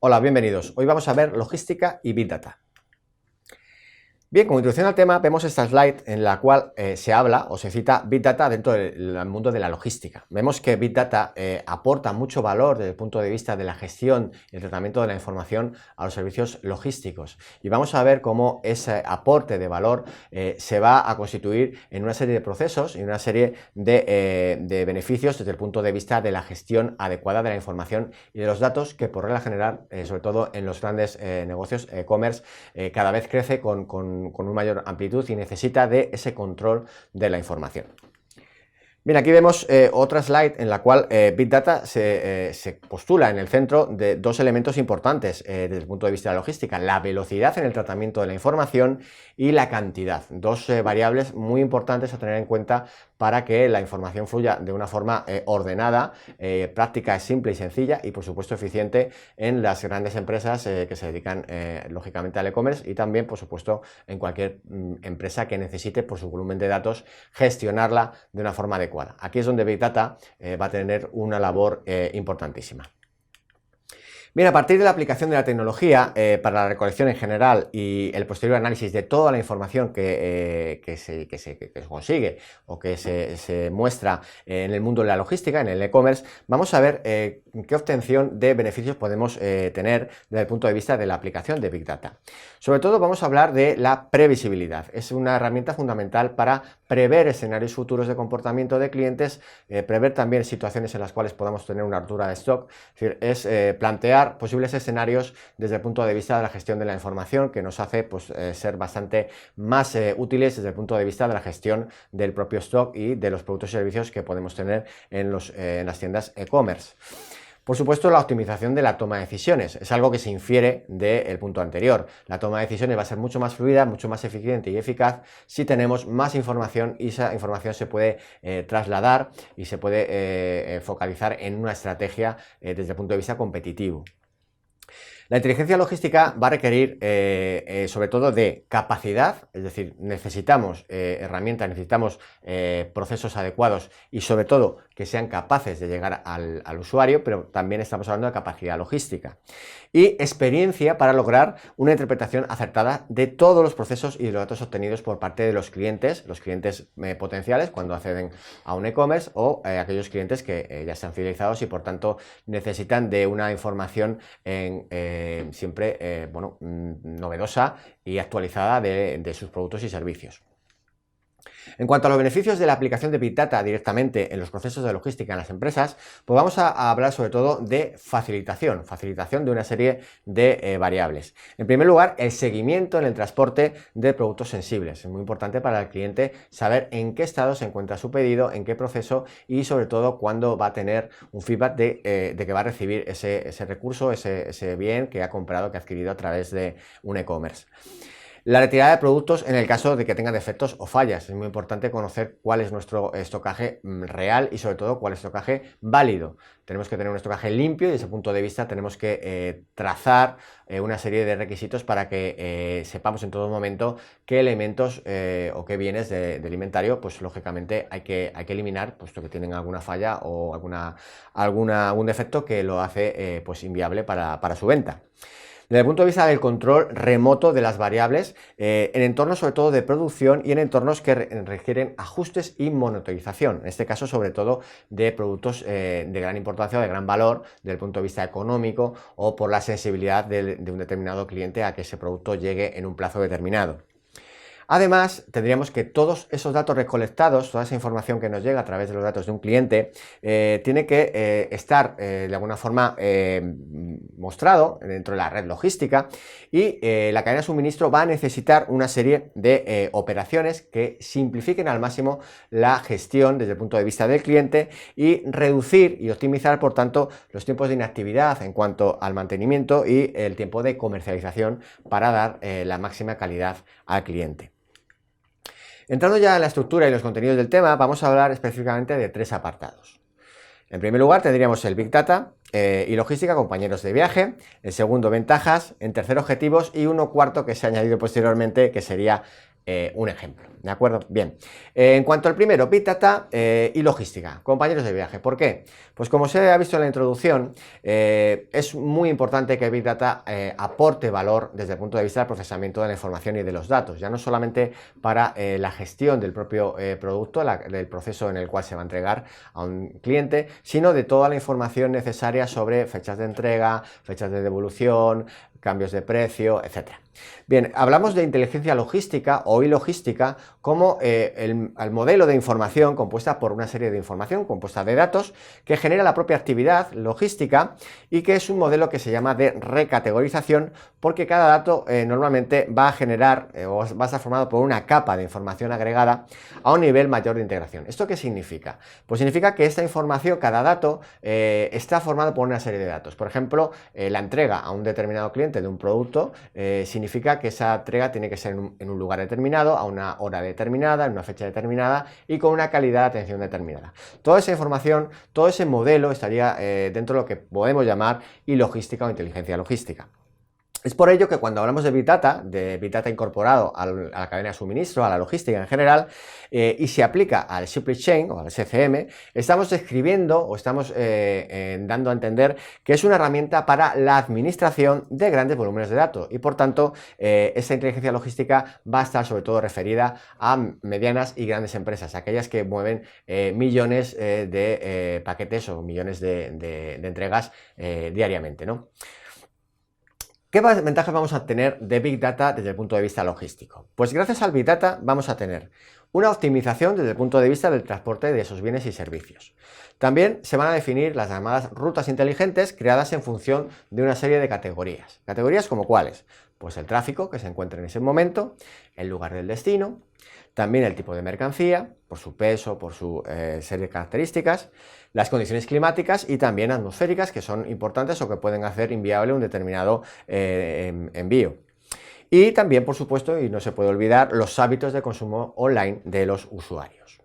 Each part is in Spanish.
Hola, bienvenidos. Hoy vamos a ver logística y Big Data. Bien, como introducción al tema, vemos esta slide en la cual se habla o se cita Big Data dentro del mundo de la logística. Vemos que Big Data aporta mucho valor desde el punto de vista de la gestión y el tratamiento de la información a los servicios logísticos. Y vamos a ver cómo ese aporte de valor se va a constituir en una serie de procesos y una serie de beneficios desde el punto de vista de la gestión adecuada de la información y de los datos que por regla general, sobre todo en los grandes negocios e-commerce, cada vez crece con una mayor amplitud y necesita de ese control de la información. Bien, aquí vemos otra slide en la cual Big Data se postula en el centro de dos elementos importantes desde el punto de vista de la logística: la velocidad en el tratamiento de la información y la cantidad. Dos variables muy importantes a tener en cuenta para que la información fluya de una forma ordenada, práctica, simple y sencilla y por supuesto eficiente en las grandes empresas que se dedican lógicamente al e-commerce y también por supuesto en cualquier empresa que necesite por su volumen de datos gestionarla de una forma adecuada. Aquí es donde Big Data va a tener una labor importantísima. Bien, a partir de la aplicación de la tecnología para la recolección en general y el posterior análisis de toda la información que se consigue o que se muestra en el mundo de la logística, en el e-commerce, vamos a ver qué obtención de beneficios podemos tener desde el punto de vista de la aplicación de Big Data. Sobre todo vamos a hablar de la previsibilidad. Es una herramienta fundamental para prever escenarios futuros de comportamiento de clientes, prever también situaciones en las cuales podamos tener una rotura de stock, es decir, plantear posibles escenarios desde el punto de vista de la gestión de la información, que nos hace ser bastante más útiles desde el punto de vista de la gestión del propio stock y de los productos y servicios que podemos tener en las tiendas e-commerce. Por supuesto, la optimización de la toma de decisiones es algo que se infiere del punto anterior. La toma de decisiones va a ser mucho más fluida, mucho más eficiente y eficaz si tenemos más información y esa información se puede trasladar y se puede focalizar en una estrategia desde el punto de vista competitivo. La inteligencia logística va a requerir sobre todo de capacidad, es decir, necesitamos herramientas, necesitamos procesos adecuados y sobre todo que sean capaces de llegar al usuario, pero también estamos hablando de capacidad logística. Y experiencia para lograr una interpretación acertada de todos los procesos y de los datos obtenidos por parte de los clientes potenciales cuando acceden a un e-commerce o aquellos clientes que ya están fidelizados y por tanto necesitan de una información siempre novedosa y actualizada de sus productos y servicios. En cuanto a los beneficios de la aplicación de Big Data directamente en los procesos de logística en las empresas, pues vamos a hablar sobre todo de facilitación de una serie de variables. En primer lugar, el seguimiento en el transporte de productos sensibles. Es muy importante para el cliente saber en qué estado se encuentra su pedido, en qué proceso y sobre todo cuándo va a tener un feedback de que va a recibir ese recurso, ese bien que ha comprado, que ha adquirido a través de un e-commerce. La retirada de productos en el caso de que tengan defectos o fallas. Es muy importante conocer cuál es nuestro estocaje real y sobre todo cuál es el estocaje válido. Tenemos que tener un estocaje limpio y desde ese punto de vista tenemos que trazar una serie de requisitos para que sepamos en todo momento qué elementos o qué bienes del inventario pues lógicamente hay que eliminar puesto que tienen alguna falla o algún defecto que lo hace pues inviable para su venta. Desde el punto de vista del control remoto de las variables, en entornos sobre todo de producción y en entornos que requieren ajustes y monitorización, en este caso sobre todo de productos de gran importancia o de gran valor desde el punto de vista económico o por la sensibilidad de un determinado cliente a que ese producto llegue en un plazo determinado. Además, tendríamos que todos esos datos recolectados, toda esa información que nos llega a través de los datos de un cliente, tiene que estar de alguna forma mostrado dentro de la red logística y la cadena de suministro va a necesitar una serie de operaciones que simplifiquen al máximo la gestión desde el punto de vista del cliente y reducir y optimizar, por tanto, los tiempos de inactividad en cuanto al mantenimiento y el tiempo de comercialización para dar la máxima calidad al cliente. Entrando ya en la estructura y los contenidos del tema, vamos a hablar específicamente de tres apartados. En primer lugar tendríamos el Big Data y logística, compañeros de viaje. En segundo, ventajas. En tercer, objetivos. Y uno cuarto que se ha añadido posteriormente, que sería un ejemplo, ¿de acuerdo? Bien, en cuanto al primero, Big Data y logística, compañeros de viaje. ¿Por qué? Pues como se ha visto en la introducción, es muy importante que Big Data aporte valor desde el punto de vista del procesamiento de la información y de los datos, ya no solamente para la gestión del propio producto, del proceso en el cual se va a entregar a un cliente, sino de toda la información necesaria sobre fechas de entrega, fechas de devolución, cambios de precio, etc. Bien, hablamos de inteligencia logística o ilogística como el modelo de información compuesta por una serie de información compuesta de datos que genera la propia actividad logística y que es un modelo que se llama de recategorización porque cada dato normalmente va a generar o va a estar formado por una capa de información agregada a un nivel mayor de integración. ¿Esto qué significa? Pues significa que esta información, cada dato, está formado por una serie de datos. Por ejemplo, la entrega a un determinado cliente de un producto significa que esa entrega tiene que ser en un lugar determinado, a una hora determinada, en una fecha determinada y con una calidad de atención determinada. Toda esa información, todo ese modelo estaría dentro de lo que podemos llamar ilogística o inteligencia logística. Es por ello que cuando hablamos de Big Data incorporado a la cadena de suministro, a la logística en general, y se aplica al supply chain o al SCM, estamos describiendo o estamos dando a entender que es una herramienta para la administración de grandes volúmenes de datos y por tanto esta inteligencia logística va a estar sobre todo referida a medianas y grandes empresas, aquellas que mueven millones de paquetes o millones de entregas diariamente, ¿no? ¿Qué ventajas vamos a tener de Big Data desde el punto de vista logístico? Pues gracias al Big Data vamos a tener una optimización desde el punto de vista del transporte de esos bienes y servicios. También se van a definir las llamadas rutas inteligentes creadas en función de una serie de categorías. ¿Categorías como cuáles? Pues el tráfico que se encuentra en ese momento, el lugar del destino, también el tipo de mercancía, por su peso, por su serie de características, las condiciones climáticas y también atmosféricas que son importantes o que pueden hacer inviable un determinado envío. Y también, por supuesto, y no se puede olvidar, los hábitos de consumo online de los usuarios.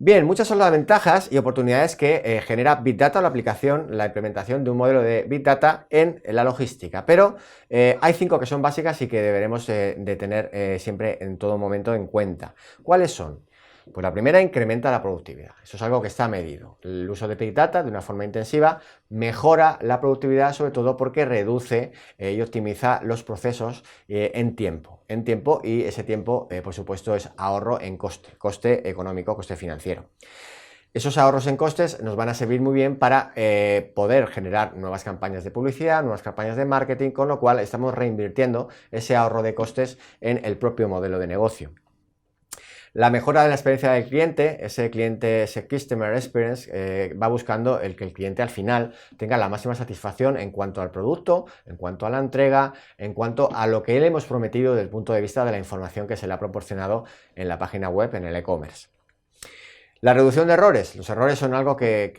Bien, muchas son las ventajas y oportunidades que genera Big Data o la aplicación, la implementación de un modelo de Big Data en la logística, pero hay 5 que son básicas y que deberemos de tener siempre en todo momento en cuenta. ¿Cuáles son? Pues la primera, incrementa la productividad. Eso es algo que está medido. El uso de Big Data de una forma intensiva mejora la productividad, sobre todo porque reduce y optimiza los procesos en tiempo y ese tiempo, por supuesto, es ahorro en coste económico, coste financiero. Esos ahorros en costes nos van a servir muy bien para poder generar nuevas campañas de publicidad, nuevas campañas de marketing, con lo cual estamos reinvirtiendo ese ahorro de costes en el propio modelo de negocio. La mejora de la experiencia del cliente, ese Customer Experience, va buscando que el cliente al final tenga la máxima satisfacción en cuanto al producto, en cuanto a la entrega, en cuanto a lo que le hemos prometido desde el punto de vista de la información que se le ha proporcionado en la página web, en el e-commerce. La reducción de errores. Los errores son algo que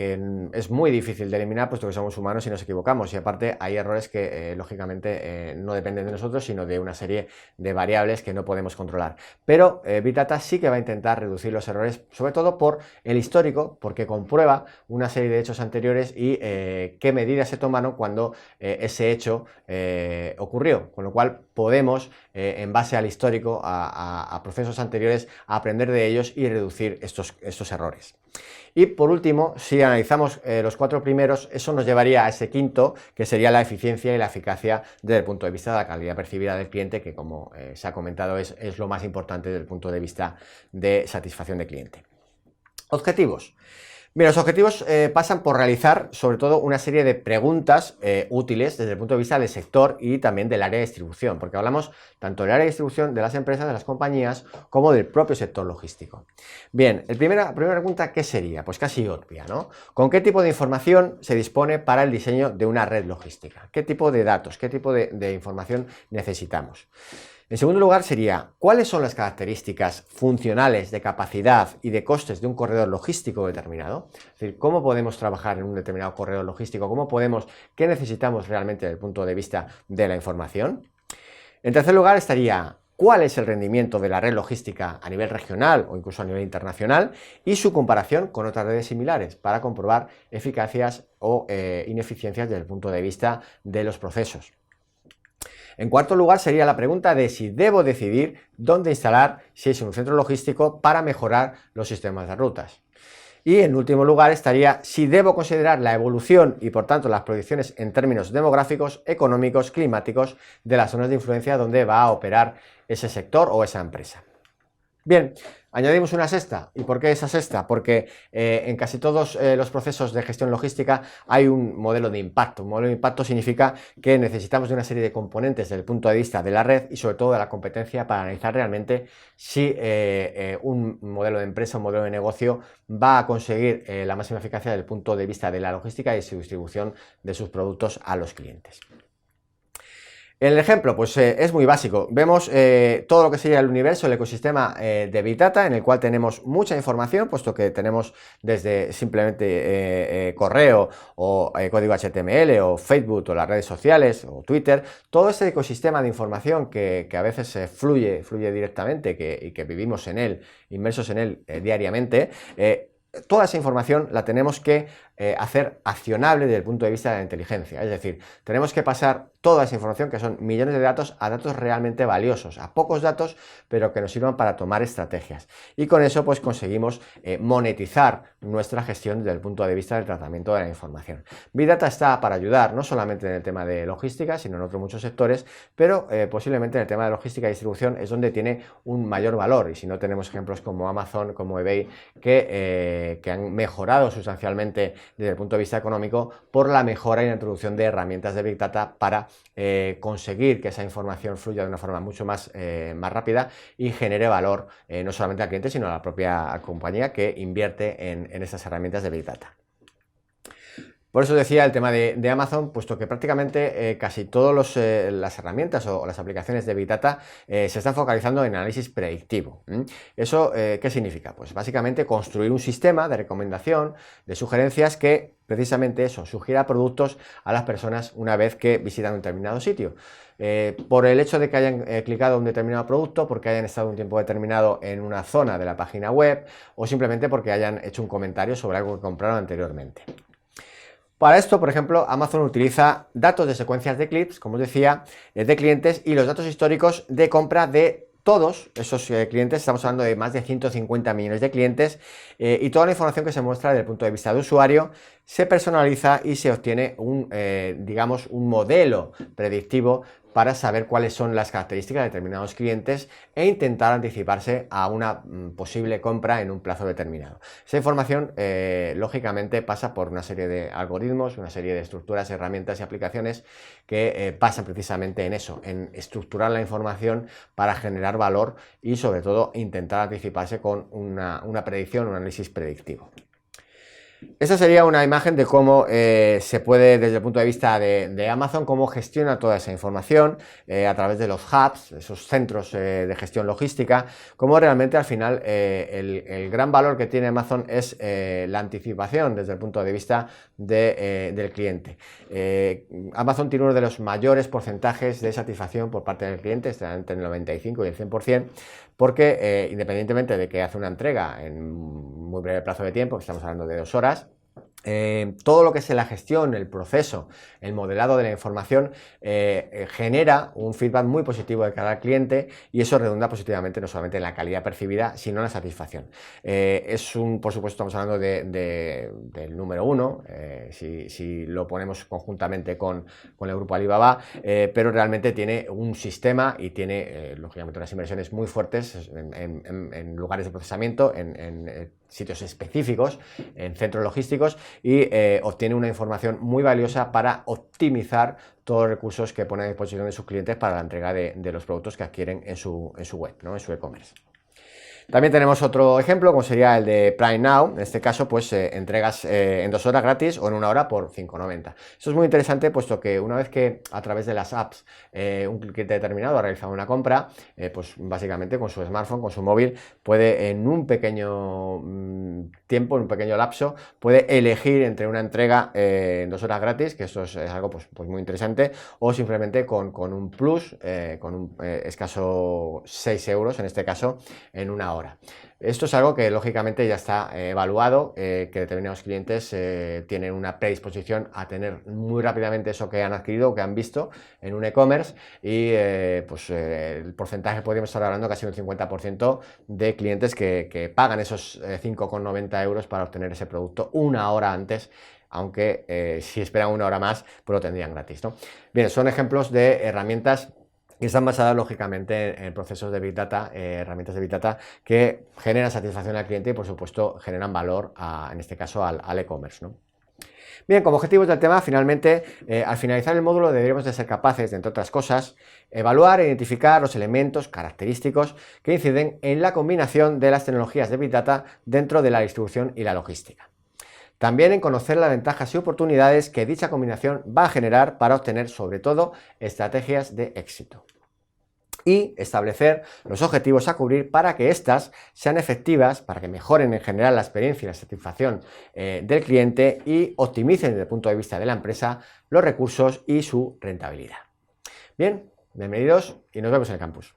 es muy difícil de eliminar, puesto que somos humanos y nos equivocamos. Y aparte hay errores que, lógicamente, no dependen de nosotros, sino de una serie de variables que no podemos controlar. Pero Big Data sí que va a intentar reducir los errores, sobre todo por el histórico, porque comprueba una serie de hechos anteriores y qué medidas se tomaron cuando ese hecho ocurrió. Con lo cual podemos, en base al histórico, a procesos anteriores, aprender de ellos y reducir estos errores. Y por último, si analizamos los 4 primeros, eso nos llevaría a ese quinto, que sería la eficiencia y la eficacia desde el punto de vista de la calidad percibida del cliente, que como se ha comentado es lo más importante desde el punto de vista de satisfacción del cliente. Objetivos. Bien, los objetivos pasan por realizar sobre todo una serie de preguntas útiles desde el punto de vista del sector y también del área de distribución, porque hablamos tanto del área de distribución de las empresas, de las compañías, como del propio sector logístico. Bien, la primera pregunta, ¿qué sería? Pues casi obvia, ¿no? ¿Con qué tipo de información se dispone para el diseño de una red logística? ¿Qué tipo de datos, qué tipo de información necesitamos? En segundo lugar sería, ¿cuáles son las características funcionales de capacidad y de costes de un corredor logístico determinado? Es decir, ¿cómo podemos trabajar en un determinado corredor logístico? ¿Qué necesitamos realmente desde el punto de vista de la información? En tercer lugar estaría, ¿cuál es el rendimiento de la red logística a nivel regional o incluso a nivel internacional? Y su comparación con otras redes similares para comprobar eficacias o ineficiencias desde el punto de vista de los procesos. En cuarto lugar sería la pregunta de si debo decidir dónde instalar, si es un centro logístico, para mejorar los sistemas de rutas. Y en último lugar estaría si debo considerar la evolución y por tanto las proyecciones en términos demográficos, económicos, climáticos de las zonas de influencia donde va a operar ese sector o esa empresa. Bien, añadimos una sexta. ¿Y por qué esa sexta? Porque en casi todos los procesos de gestión logística hay un modelo de impacto. Un modelo de impacto significa que necesitamos de una serie de componentes desde el punto de vista de la red y sobre todo de la competencia para analizar realmente si un modelo de empresa, un modelo de negocio va a conseguir la máxima eficacia desde el punto de vista de la logística y su distribución de sus productos a los clientes. El ejemplo, pues es muy básico. Vemos todo lo que sería el universo, el ecosistema de Big Data, en el cual tenemos mucha información, puesto que tenemos desde simplemente correo o código HTML o Facebook o las redes sociales o Twitter, todo ese ecosistema de información que a veces fluye directamente y que vivimos en él, inmersos en él diariamente. Toda esa información la tenemos que hacer accionable desde el punto de vista de la inteligencia, es decir, tenemos que pasar toda esa información, que son millones de datos, a datos realmente valiosos, a pocos datos, pero que nos sirvan para tomar estrategias. Y con eso pues conseguimos monetizar nuestra gestión desde el punto de vista del tratamiento de la información. Big Data está para ayudar no solamente en el tema de logística, sino en otros muchos sectores, pero posiblemente en el tema de logística y distribución es donde tiene un mayor valor, y si no tenemos ejemplos como Amazon, como eBay, que han mejorado sustancialmente desde el punto de vista económico por la mejora y la introducción de herramientas de Big Data para conseguir que esa información fluya de una forma mucho más rápida y genere valor no solamente al cliente, sino a la propia compañía que invierte en estas herramientas de Big Data. Por eso decía el tema de Amazon, puesto que prácticamente casi todas las herramientas o las aplicaciones de Big Data se están focalizando en análisis predictivo. ¿Eso qué significa? Pues básicamente construir un sistema de recomendación, de sugerencias que precisamente eso, sugiera productos a las personas una vez que visitan un determinado sitio. Por el hecho de que hayan clicado un determinado producto, porque hayan estado un tiempo determinado en una zona de la página web o simplemente porque hayan hecho un comentario sobre algo que compraron anteriormente. Para esto, por ejemplo, Amazon utiliza datos de secuencias de clips, como os decía, de clientes y los datos históricos de compra de todos esos clientes. Estamos hablando de más de 150 millones de clientes y toda la información que se muestra desde el punto de vista de usuario se personaliza y se obtiene digamos, un modelo predictivo para saber cuáles son las características de determinados clientes e intentar anticiparse a una posible compra en un plazo determinado. Esa información, lógicamente, pasa por una serie de algoritmos, una serie de estructuras, herramientas y aplicaciones que pasan precisamente en eso, en estructurar la información para generar valor y, sobre todo, intentar anticiparse con una predicción, un análisis predictivo. Esta sería una imagen de cómo se puede, desde el punto de vista de Amazon, cómo gestiona toda esa información a través de los hubs, esos centros de gestión logística, cómo realmente al final el gran valor que tiene Amazon es la anticipación desde el punto de vista del cliente. Amazon tiene uno de los mayores porcentajes de satisfacción por parte del cliente, está entre el 95 y el 100%, porque independientemente de que hace una entrega en muy breve plazo de tiempo, que estamos hablando de 2 horas, todo lo que es la gestión, el proceso, el modelado de la información genera un feedback muy positivo de cara al cliente y eso redunda positivamente no solamente en la calidad percibida, sino en la satisfacción. Por supuesto, estamos hablando del número 1, si lo ponemos conjuntamente con el grupo Alibaba, pero realmente tiene un sistema y tiene, lógicamente, unas inversiones muy fuertes en lugares de procesamiento, en sitios específicos, en centros logísticos y obtiene una información muy valiosa para optimizar todos los recursos que pone a disposición de sus clientes para la entrega de los productos que adquieren en su web, ¿no? En su e-commerce. También tenemos otro ejemplo, como sería el de Prime Now. En este caso, pues entregas en 2 horas gratis o en 1 hora por 5,90. Eso es muy interesante, puesto que una vez que a través de las apps un cliente determinado ha realizado una compra, pues básicamente con su smartphone, con su móvil, puede en un pequeño tiempo, en un pequeño lapso, puede elegir entre una entrega en 2 horas gratis, que esto es algo pues muy interesante, o simplemente con un plus, con un escaso 6 euros, en este caso, en 1 hora. Esto es algo que lógicamente ya está evaluado, que determinados clientes tienen una predisposición a tener muy rápidamente eso que han adquirido o que han visto en un e-commerce y el porcentaje podríamos estar hablando casi un 50% de clientes que pagan esos 5,90 euros para obtener ese producto una hora antes, aunque si esperan una hora más pues lo tendrían gratis, ¿no? Bien, son ejemplos de herramientas que están basadas lógicamente en procesos de Big Data, herramientas de Big Data que generan satisfacción al cliente y por supuesto generan valor, en este caso al e-commerce, ¿no? Bien, como objetivos del tema, finalmente, al finalizar el módulo deberíamos de ser capaces de, entre otras cosas, evaluar e identificar los elementos característicos que inciden en la combinación de las tecnologías de Big Data dentro de la distribución y la logística. También en conocer las ventajas y oportunidades que dicha combinación va a generar para obtener, sobre todo, estrategias de éxito. Y establecer los objetivos a cubrir para que éstas sean efectivas, para que mejoren en general la experiencia y la satisfacción del cliente y optimicen desde el punto de vista de la empresa los recursos y su rentabilidad. Bien, bienvenidos y nos vemos en el campus.